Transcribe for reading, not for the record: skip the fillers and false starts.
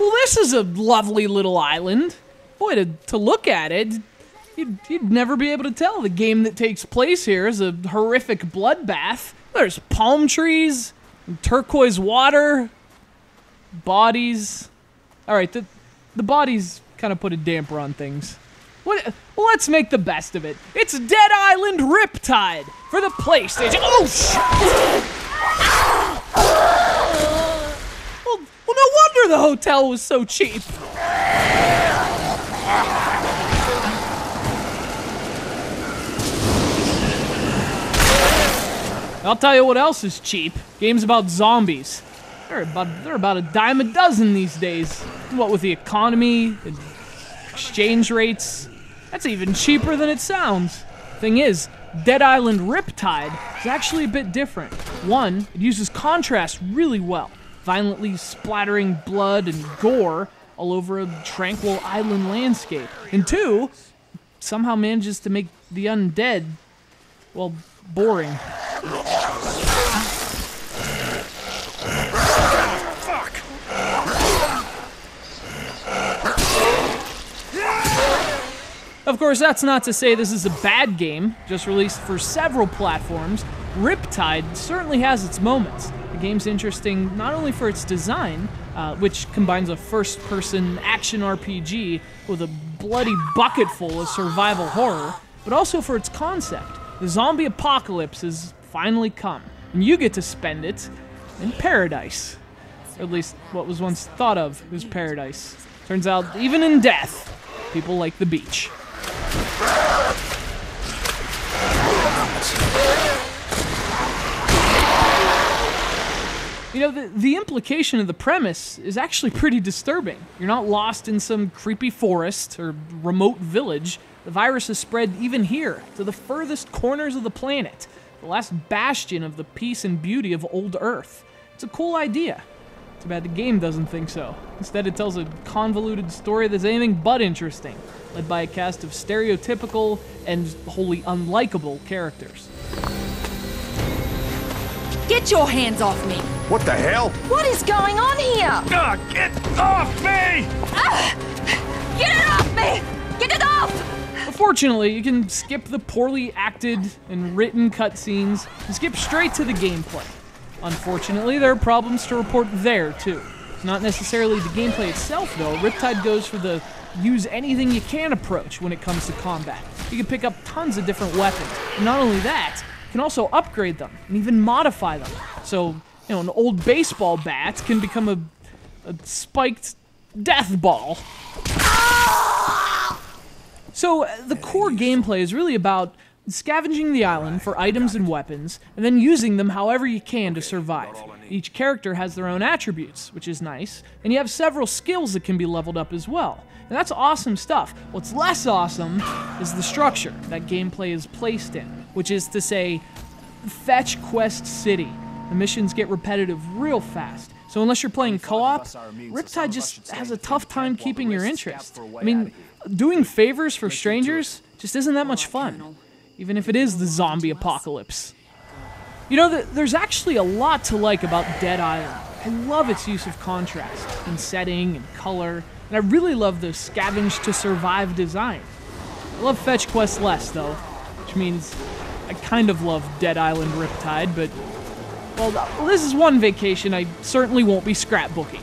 Well, this is a lovely little island. Boy, to look at it, you'd never be able to tell the game that takes place here is a horrific bloodbath. There's palm trees, turquoise water, bodies. All right, the bodies kind of put a damper on things. Well, let's make the best of it. It's Dead Island Riptide for the PlayStation. Oh, shit! Well, no wonder the hotel was so cheap. I'll tell you what else is cheap. Games about zombies. They're about a dime a dozen these days. What with the economy and exchange rates, that's even cheaper than it sounds. Thing is, Dead Island Riptide is actually a bit different. One, it uses contrast really well, violently splattering blood and gore all over a tranquil island landscape. And two, somehow manages to make the undead, well, boring. Of course, that's not to say this is a bad game. Just released for several platforms, Riptide certainly has its moments. The game's interesting not only for its design, which combines a first-person action RPG with a bloody bucketful of survival horror, but also for its concept. The zombie apocalypse has finally come, and you get to spend it in paradise. Or at least what was once thought of as paradise. Turns out, even in death, people like the beach. You know, the implication of the premise is actually pretty disturbing. You're not lost in some creepy forest or remote village. The virus has spread even here, to the furthest corners of the planet, the last bastion of the peace and beauty of old Earth. It's a cool idea. Too bad the game doesn't think so. Instead, it tells a convoluted story that's anything but interesting, led by a cast of stereotypical and wholly unlikable characters. Get your hands off me! What the hell? What is going on here? Get off me! Get it off me! Get it off! Fortunately, you can skip the poorly acted and written cutscenes and skip straight to the gameplay. Unfortunately, there are problems to report there, too. It's not necessarily the gameplay itself, though. Riptide goes for the use anything you can approach when it comes to combat. You can pick up tons of different weapons. And not only that, you can also upgrade them and even modify them. So, you know, an old baseball bat can become a spiked death ball. So, the core gameplay is really about scavenging the island for items and weapons, and then using them however you can to survive. Each character has their own attributes, which is nice, and you have several skills that can be leveled up as well. And that's awesome stuff. What's less awesome is the structure that gameplay is placed in, which is to say, Fetch Quest City. The missions get repetitive real fast. So unless you're playing co-op, Riptide just has a tough time keeping your interest. I mean, doing favors for strangers just isn't that much fun, even if it is the zombie apocalypse. You know, there's actually a lot to like about Dead Island. I love its use of contrast in setting and color, and I really love the scavenge to survive design. I love Fetch Quest less, though, which means I kind of love Dead Island Riptide, but, well, this is one vacation I certainly won't be scrapbooking.